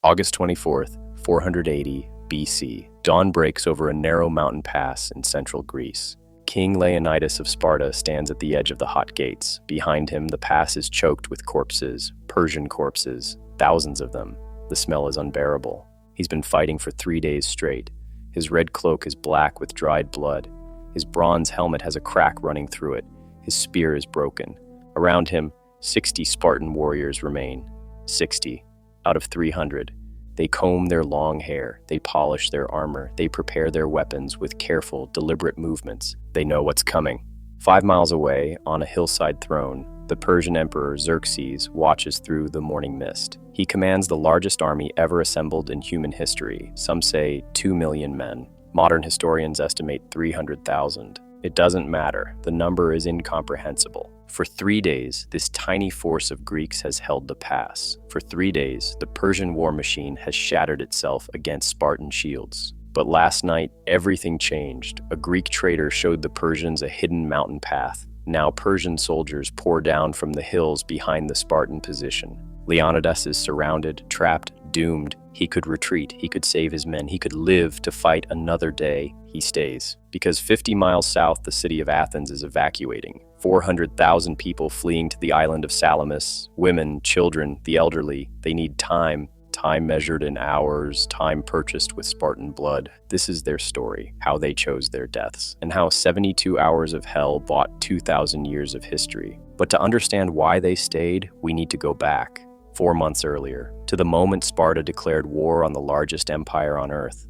August 24th, 480 BC. Dawn breaks over a narrow mountain pass in central Greece. King Leonidas of Sparta stands at the edge of the hot gates. Behind him, the pass is choked with corpses, Persian corpses, thousands of them. The smell is unbearable. He's been fighting for 3 days straight. His red cloak is black with dried blood. His bronze helmet has a crack running through it. His spear is broken. Around him, 60 Spartan warriors remain. 60 out of 300. They comb their long hair. They polish their armor. They prepare their weapons with careful, deliberate movements. They know what's coming. 5 miles away, on a hillside throne, the Persian Emperor Xerxes watches through the morning mist. He commands the largest army ever assembled in human history. Some say 2 million men. Modern historians estimate 300,000. It doesn't matter. The number is incomprehensible. For 3 days, this tiny force of Greeks has held the pass. For 3 days, the Persian war machine has shattered itself against Spartan shields. But last night, everything changed. A Greek traitor showed the Persians a hidden mountain path. Now Persian soldiers pour down from the hills behind the Spartan position. Leonidas is surrounded, trapped, doomed. He could retreat, he could save his men, he could live to fight another day. He stays. Because 50 miles south, the city of Athens is evacuating. 400,000 people fleeing to the island of Salamis. Women, children, the elderly. They need time. Time measured in hours, time purchased with Spartan blood. This is their story, how they chose their deaths, and how 72 hours of hell bought 2,000 years of history. But to understand why they stayed, we need to go back 4 months earlier, to the moment Sparta declared war on the largest empire on earth.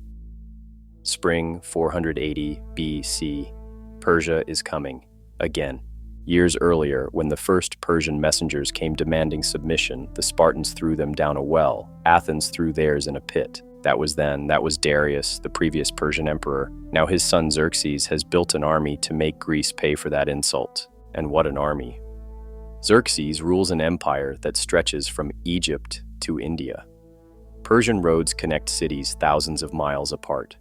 Spring 480 BC. Persia is coming. Again. Years earlier, when the first Persian messengers came demanding submission, the Spartans threw them down a well. Athens threw theirs in a pit. That was then. That was Darius, the previous Persian emperor. Now his son Xerxes has built an army to make Greece pay for that insult. And what an army. Xerxes rules an empire that stretches from Egypt to India. Persian roads connect cities thousands of miles apart.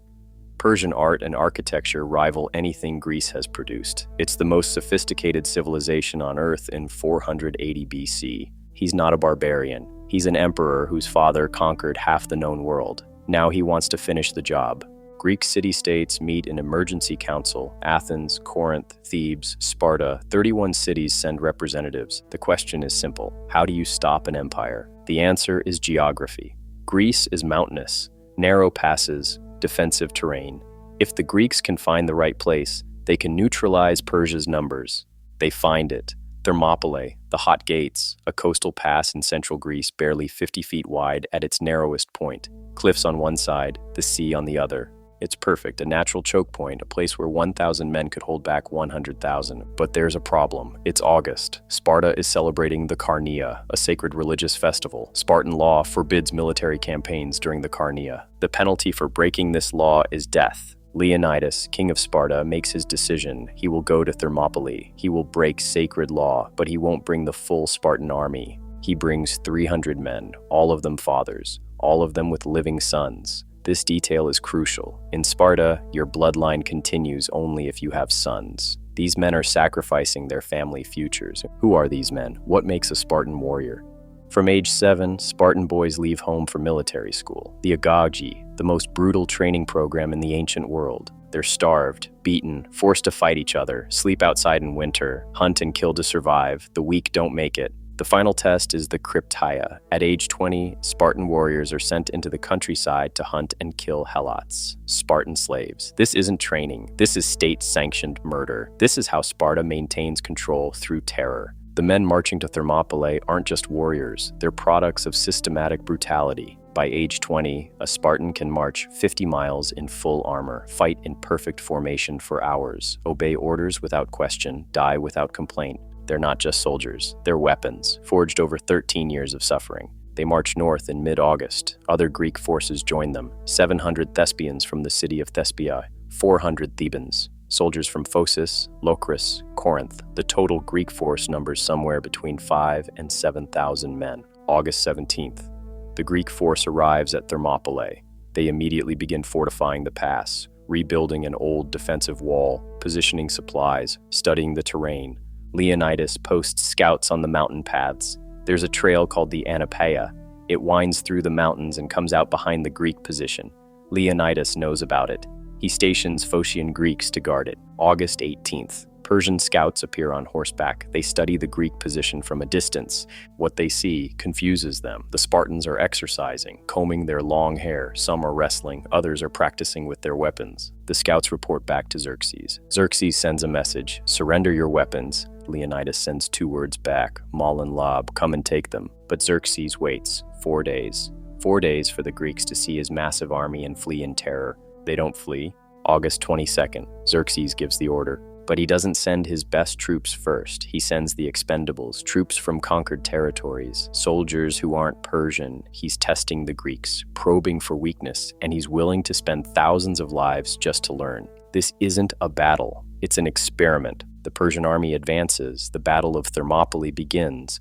Persian art and architecture rival anything Greece has produced. It's the most sophisticated civilization on Earth in 480 BC. He's not a barbarian. He's an emperor whose father conquered half the known world. Now he wants to finish the job. Greek city-states meet in emergency council. Athens, Corinth, Thebes, Sparta, 31 cities send representatives. The question is simple. How do you stop an empire? The answer is geography. Greece is mountainous, narrow passes, defensive terrain. If the Greeks can find the right place, they can neutralize Persia's numbers. They find it. Thermopylae, the hot gates, a coastal pass in central Greece barely 50 feet wide at its narrowest point. Cliffs on one side, the sea on the other. It's perfect, a natural choke point, a place where 1,000 men could hold back 100,000. But there's a problem. It's August. Sparta is celebrating the Carnea, a sacred religious festival. Spartan law forbids military campaigns during the Carnea. The penalty for breaking this law is death. Leonidas, king of Sparta, makes his decision. He will go to Thermopylae. He will break sacred law, but he won't bring the full Spartan army. He brings 300 men, all of them fathers, all of them with living sons. This detail is crucial. In Sparta, your bloodline continues only if you have sons. These men are sacrificing their family futures. Who are these men? What makes a Spartan warrior? From age 7, Spartan boys leave home for military school. The Agagi, the most brutal training program in the ancient world. They're starved, beaten, forced to fight each other, sleep outside in winter, hunt and kill to survive. The weak don't make it. The final test is the Krypteia. At age 20, Spartan warriors are sent into the countryside to hunt and kill helots, Spartan slaves. This isn't training. This is state-sanctioned murder. This is how Sparta maintains control through terror. The men marching to Thermopylae aren't just warriors. They're products of systematic brutality. By age 20, a Spartan can march 50 miles in full armor, fight in perfect formation for hours, obey orders without question, die without complaint. They're not just soldiers, they're weapons, forged over 13 years of suffering. They march north in mid-August. Other Greek forces join them. 700 Thespians from the city of Thespia, 400 Thebans, soldiers from Phocis, Locris, Corinth. The total Greek force numbers somewhere between 5,000 and 7,000 men. August 17th. The Greek force arrives at Thermopylae. They immediately begin fortifying the pass, rebuilding an old defensive wall, positioning supplies, studying the terrain. Leonidas posts scouts on the mountain paths. There's a trail called the Anapeia. It winds through the mountains and comes out behind the Greek position. Leonidas knows about it. He stations Phocian Greeks to guard it. August 18th. Persian scouts appear on horseback. They study the Greek position from a distance. What they see confuses them. The Spartans are exercising, combing their long hair. Some are wrestling, others are practicing with their weapons. The scouts report back to Xerxes. Xerxes sends a message, "Surrender your weapons." Leonidas sends 2 words back, "Mal and Lab, come and take them." But Xerxes waits 4 days. 4 days for the Greeks to see his massive army and flee in terror. They don't flee. August 22nd, Xerxes gives the order. But he doesn't send his best troops first. He sends the expendables, troops from conquered territories, soldiers who aren't Persian. He's testing the Greeks, probing for weakness, and he's willing to spend thousands of lives just to learn. This isn't a battle. It's an experiment. The Persian army advances. The Battle of Thermopylae begins.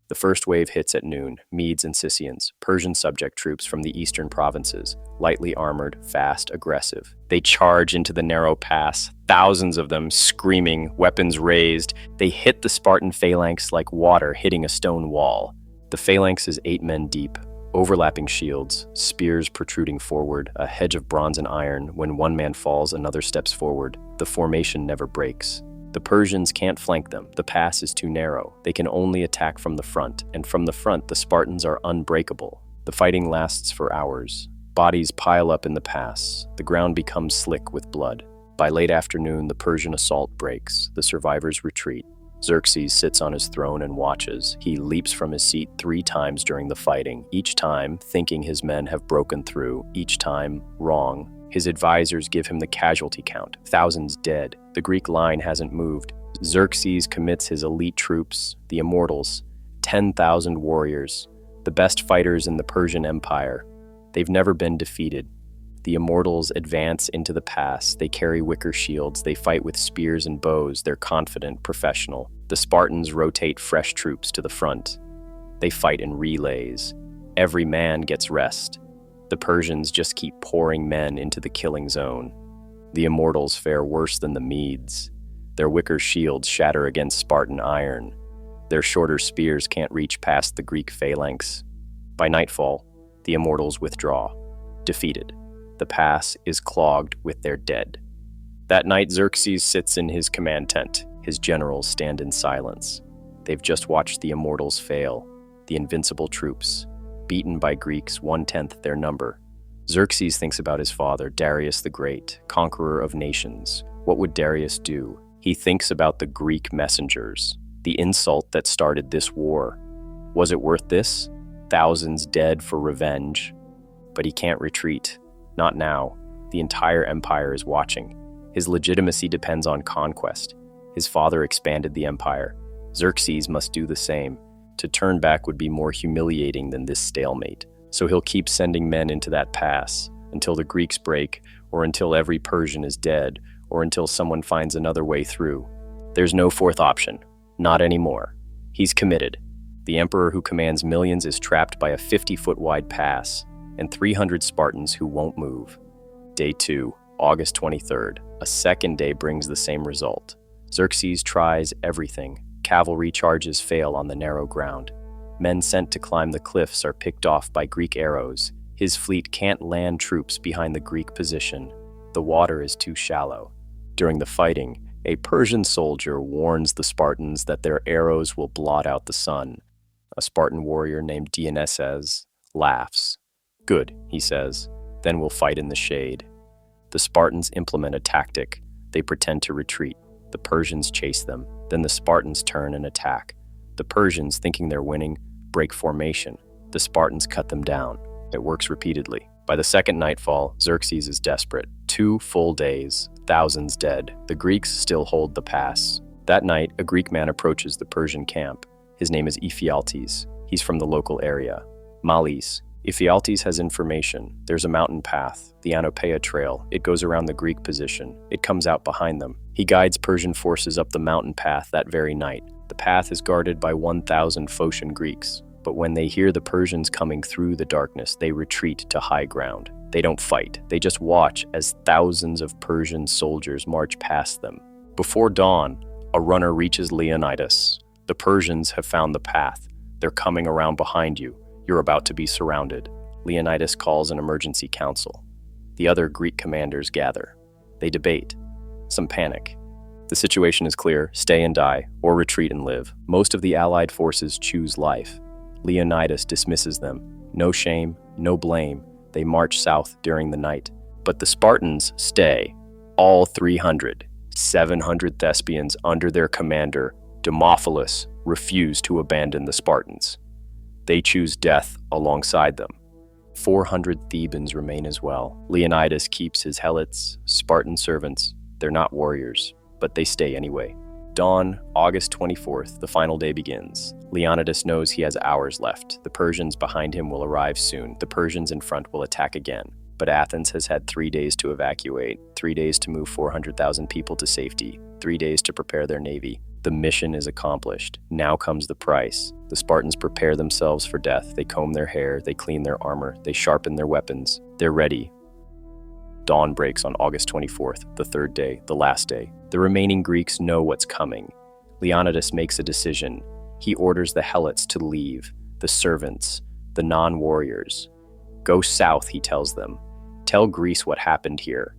The first wave hits at noon. Medes and Scythians, Persian subject troops from the eastern provinces, lightly armored, fast, aggressive. They charge into the narrow pass, thousands of them screaming, weapons raised. They hit the Spartan phalanx like water hitting a stone wall. The phalanx is 8 men deep, overlapping shields, spears protruding forward, a hedge of bronze and iron. When one man falls, another steps forward. The formation never breaks. The Persians can't flank them. The pass is too narrow. They can only attack from the front, and from the front, the Spartans are unbreakable. The fighting lasts for hours. Bodies pile up in the pass. The ground becomes slick with blood. By late afternoon, the Persian assault breaks. The survivors retreat. Xerxes sits on his throne and watches. He leaps from his seat 3 times during the fighting, each time thinking his men have broken through, each time wrong. His advisors give him the casualty count, thousands dead. The Greek line hasn't moved. Xerxes commits his elite troops, the Immortals, 10,000 warriors, the best fighters in the Persian Empire. They've never been defeated. The Immortals advance into the pass. They carry wicker shields. They fight with spears and bows. They're confident, professional. The Spartans rotate fresh troops to the front. They fight in relays. Every man gets rest. The Persians just keep pouring men into the killing zone. The Immortals fare worse than the Medes. Their wicker shields shatter against Spartan iron. Their shorter spears can't reach past the Greek phalanx. By nightfall, the Immortals withdraw, defeated. The pass is clogged with their dead. That night, Xerxes sits in his command tent. His generals stand in silence. They've just watched the Immortals fail, the invincible troops, beaten by Greeks 1/10 their number. Xerxes thinks about his father, Darius the Great, conqueror of nations. What would Darius do? He thinks about the Greek messengers, the insult that started this war. Was it worth this? Thousands dead for revenge. But he can't retreat. Not now. The entire empire is watching. His legitimacy depends on conquest. His father expanded the empire. Xerxes must do the same. To turn back would be more humiliating than this stalemate. So he'll keep sending men into that pass until the Greeks break, or until every Persian is dead, or until someone finds another way through. There's no fourth option. Not anymore. He's committed. The emperor who commands millions is trapped by a 50-foot wide pass and 300 Spartans who won't move. Day 2, August 23rd. A second day brings the same result. Xerxes tries everything. Cavalry charges fail on the narrow ground. Men sent to climb the cliffs are picked off by Greek arrows. His fleet can't land troops behind the Greek position. The water is too shallow. During the fighting, a Persian soldier warns the Spartans that their arrows will blot out the sun. A Spartan warrior named Dionysus laughs. "Good," he says, "then we'll fight in the shade." The Spartans implement a tactic. They pretend to retreat. The Persians chase them. Then the Spartans turn and attack. The Persians, thinking they're winning, break formation. The Spartans cut them down. It works repeatedly. By the second nightfall, Xerxes is desperate. 2 full days, thousands dead. The Greeks still hold the pass. That night, a Greek man approaches the Persian camp. His name is Ephialtes. He's from the local area. Malis. Ephialtes has information. There's a mountain path, the Anopeia Trail. It goes around the Greek position. It comes out behind them. He guides Persian forces up the mountain path that very night. The path is guarded by 1,000 Phocian Greeks. But when they hear the Persians coming through the darkness, they retreat to high ground. They don't fight. They just watch as thousands of Persian soldiers march past them. Before dawn, a runner reaches Leonidas. The Persians have found the path. They're coming around behind you. You're about to be surrounded. Leonidas calls an emergency council. The other Greek commanders gather. They debate. Some panic. The situation is clear: stay and die, or retreat and live. Most of the allied forces choose life. Leonidas dismisses them. No shame, no blame. They march south during the night. But the Spartans stay. All 300. 700 Thespians under their commander, Thermopylae, refuse to abandon the Spartans. They choose death alongside them. 400 Thebans remain as well. Leonidas keeps his helots, Spartan servants. They're not warriors, but they stay anyway. Dawn, August 24th, the final day begins. Leonidas knows he has hours left. The Persians behind him will arrive soon. The Persians in front will attack again. But Athens has had 3 days to evacuate, 3 days to move 400,000 people to safety, 3 days to prepare their navy. The mission is accomplished. Now comes the price. The Spartans prepare themselves for death. They comb their hair, they clean their armor, they sharpen their weapons. They're ready. Dawn breaks on August 24th, the third day, the last day. The remaining Greeks know what's coming. Leonidas makes a decision. He orders the helots to leave, the servants, the non-warriors. Go south, he tells them. Tell Greece what happened here.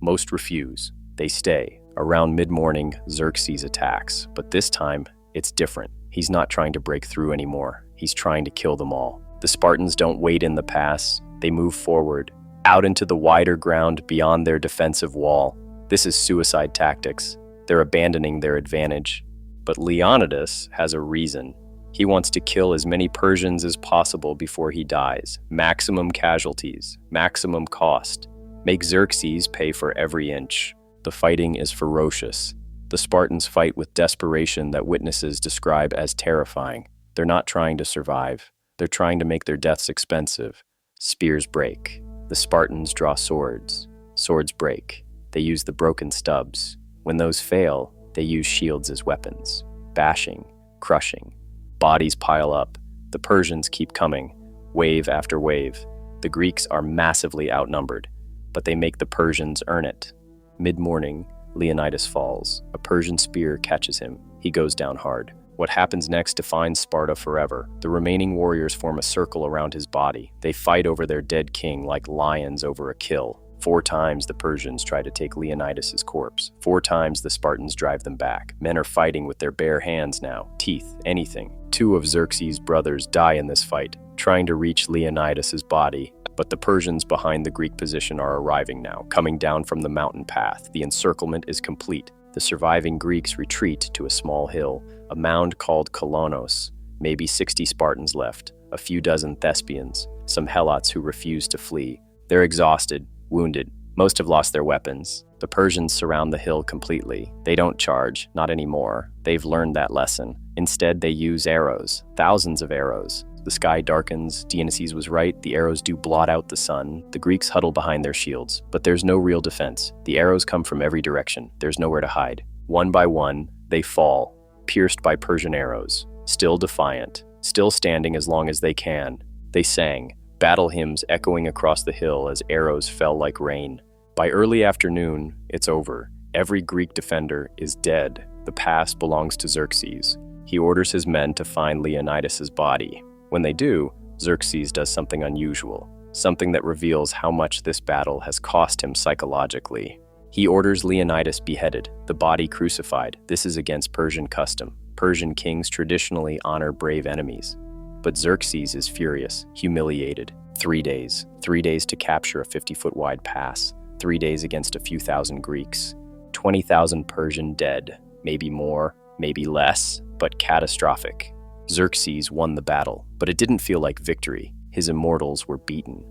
Most refuse. They stay. Around mid-morning, Xerxes attacks, but this time, it's different. He's not trying to break through anymore. He's trying to kill them all. The Spartans don't wait in the pass. They move forward, out into the wider ground beyond their defensive wall. This is suicide tactics. They're abandoning their advantage. But Leonidas has a reason. He wants to kill as many Persians as possible before he dies. Maximum casualties, maximum cost. Make Xerxes pay for every inch. The fighting is ferocious. The Spartans fight with desperation that witnesses describe as terrifying. They're not trying to survive. They're trying to make their deaths expensive. Spears break. The Spartans draw swords. Swords break. They use the broken stubs. When those fail, they use shields as weapons. Bashing, crushing. Bodies pile up. The Persians keep coming, wave after wave. The Greeks are massively outnumbered, but they make the Persians earn it. Mid-morning, Leonidas falls. A Persian spear catches him. He goes down hard. What happens next defines Sparta forever. The remaining warriors form a circle around his body. They fight over their dead king like lions over a kill. 4 times the Persians try to take Leonidas's corpse. 4 times the Spartans drive them back. Men are fighting with their bare hands now. Teeth, anything. 2 of Xerxes' brothers die in this fight, trying to reach Leonidas's body. But the Persians behind the Greek position are arriving now, coming down from the mountain path. The encirclement is complete. The surviving Greeks retreat to a small hill, a mound called Kolonos. Maybe 60 Spartans left, a few dozen Thespians, some helots who refuse to flee. They're exhausted, wounded. Most have lost their weapons. The Persians surround the hill completely. They don't charge, not anymore. They've learned that lesson. Instead, they use arrows, thousands of arrows. The sky darkens. Dionysius was right. The arrows do blot out the sun. The Greeks huddle behind their shields, but there's no real defense. The arrows come from every direction. There's nowhere to hide. One by one, they fall, pierced by Persian arrows. Still defiant, still standing as long as they can. They sang, battle hymns echoing across the hill as arrows fell like rain. By early afternoon, it's over. Every Greek defender is dead. The pass belongs to Xerxes. He orders his men to find Leonidas's body. When they do, Xerxes does something unusual, something that reveals how much this battle has cost him psychologically. He orders Leonidas beheaded, the body crucified. This is against Persian custom. Persian kings traditionally honor brave enemies. But Xerxes is furious, humiliated. 3 days. 3 days to capture a 50-foot wide pass. 3 days against a few thousand Greeks. 20,000 Persian dead. Maybe more, maybe less, but catastrophic. Xerxes won the battle, but it didn't feel like victory. His immortals were beaten.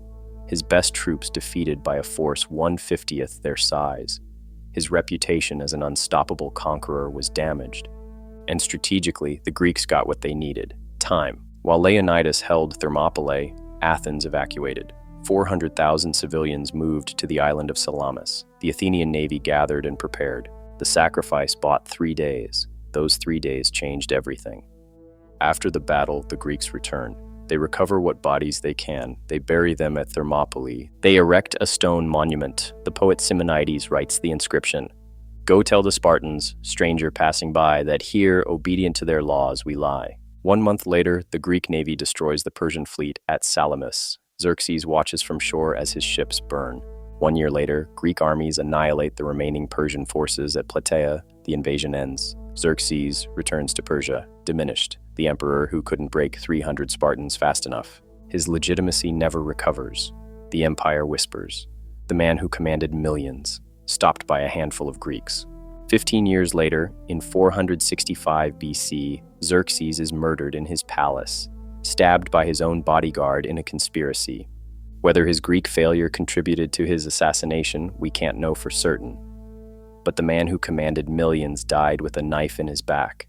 His best troops defeated by a force 1/50th their size. His reputation as an unstoppable conqueror was damaged. And strategically, the Greeks got what they needed: time. While Leonidas held Thermopylae, Athens evacuated. 400,000 civilians moved to the island of Salamis. The Athenian navy gathered and prepared. The sacrifice bought 3 days. Those 3 days changed everything. After the battle, the Greeks return. They recover what bodies they can. They bury them at Thermopylae. They erect a stone monument. The poet Simonides writes the inscription, "Go tell the Spartans, stranger passing by, that here, obedient to their laws, we lie." 1 month later, the Greek navy destroys the Persian fleet at Salamis. Xerxes watches from shore as his ships burn. 1 year later, Greek armies annihilate the remaining Persian forces at Plataea. The invasion ends. Xerxes returns to Persia, diminished, the emperor who couldn't break 300 Spartans fast enough. His legitimacy never recovers. The empire whispers. The man who commanded millions, stopped by a handful of Greeks. 15 years later, in 465 BC, Xerxes is murdered in his palace, stabbed by his own bodyguard in a conspiracy. Whether his Greek failure contributed to his assassination, we can't know for certain. But the man who commanded millions died with a knife in his back.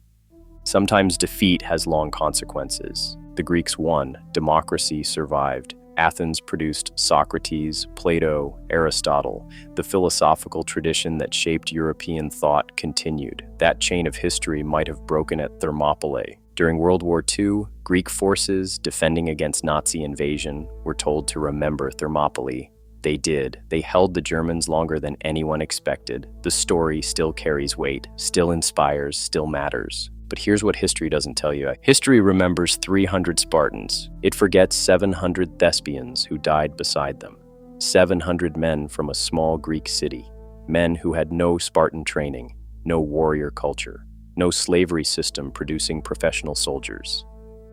Sometimes defeat has long consequences. The Greeks won, democracy survived. Athens produced Socrates, Plato, Aristotle. The philosophical tradition that shaped European thought continued. That chain of history might have broken at Thermopylae. During World War II, Greek forces defending against Nazi invasion were told to remember Thermopylae. They did. They held the Germans longer than anyone expected. The story still carries weight, still inspires, still matters. But here's what history doesn't tell you. History remembers 300 Spartans. It forgets 700 Thespians who died beside them. 700 men from a small Greek city. Men who had no Spartan training, no warrior culture, no slavery system producing professional soldiers.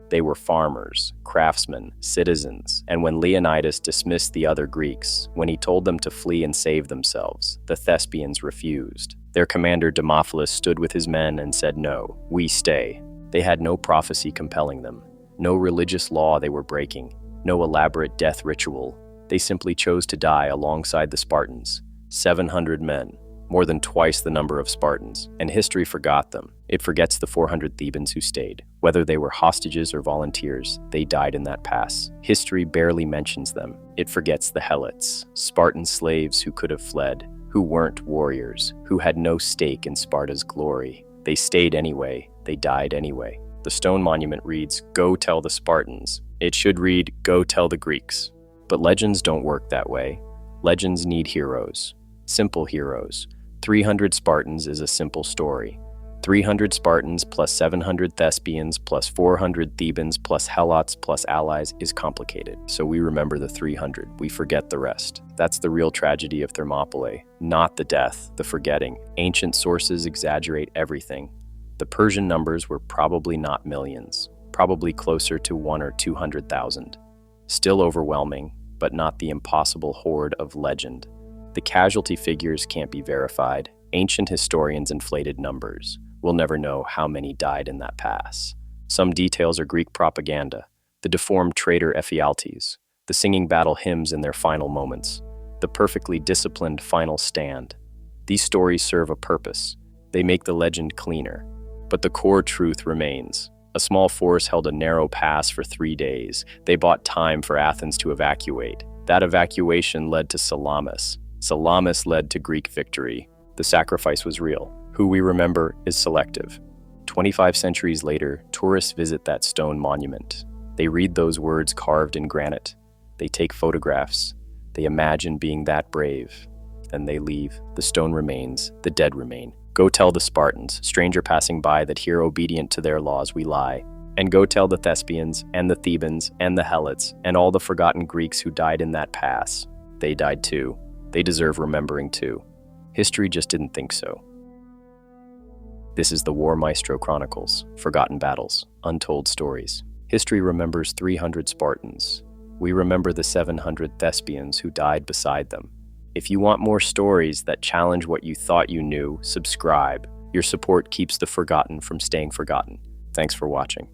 They were farmers, craftsmen, citizens, and when Leonidas dismissed the other Greeks, when he told them to flee and save themselves, the Thespians refused. Their commander Demophilus stood with his men and said, "No, we stay." They had no prophecy compelling them, no religious law they were breaking, no elaborate death ritual. They simply chose to die alongside the Spartans, 700 men, more than twice the number of Spartans, and history forgot them. It forgets the 400 Thebans who stayed. Whether they were hostages or volunteers, they died in that pass. History barely mentions them. It forgets the Helots, Spartan slaves who could have fled, who weren't warriors, who had no stake in Sparta's glory. They stayed anyway, they died anyway. The stone monument reads, "Go tell the Spartans." It should read, "Go tell the Greeks." But legends don't work that way. Legends need heroes, simple heroes. 300 Spartans is a simple story. 300 Spartans plus 700 Thespians plus 400 Thebans plus Helots plus allies is complicated. So we remember the 300. We forget the rest. That's the real tragedy of Thermopylae. Not the death, the forgetting. Ancient sources exaggerate everything. The Persian numbers were probably not millions, probably closer to 1 or 200,000. Still overwhelming, but not the impossible horde of legend. The casualty figures can't be verified. Ancient historians inflated numbers. We'll never know how many died in that pass. Some details are Greek propaganda. The deformed traitor Ephialtes, the singing battle hymns in their final moments, the perfectly disciplined final stand. These stories serve a purpose. They make the legend cleaner. But the core truth remains. A small force held a narrow pass for 3 days. They bought time for Athens to evacuate. That evacuation led to Salamis. Salamis led to Greek victory. The sacrifice was real. Who we remember is selective. 25 centuries later, tourists visit that stone monument. They read those words carved in granite. They take photographs. They imagine being that brave. Then they leave. The stone remains. The dead remain. Go tell the Spartans, stranger passing by, that here obedient to their laws we lie. And go tell the Thespians, and the Thebans, and the Helots, and all the forgotten Greeks who died in that pass. They died too. They deserve remembering too. History just didn't think so. This is the War Maestro Chronicles, forgotten battles, untold stories. History remembers 300 Spartans. We remember the 700 Thespians who died beside them. If you want more stories that challenge what you thought you knew, subscribe. Your support keeps the forgotten from staying forgotten. Thanks for watching.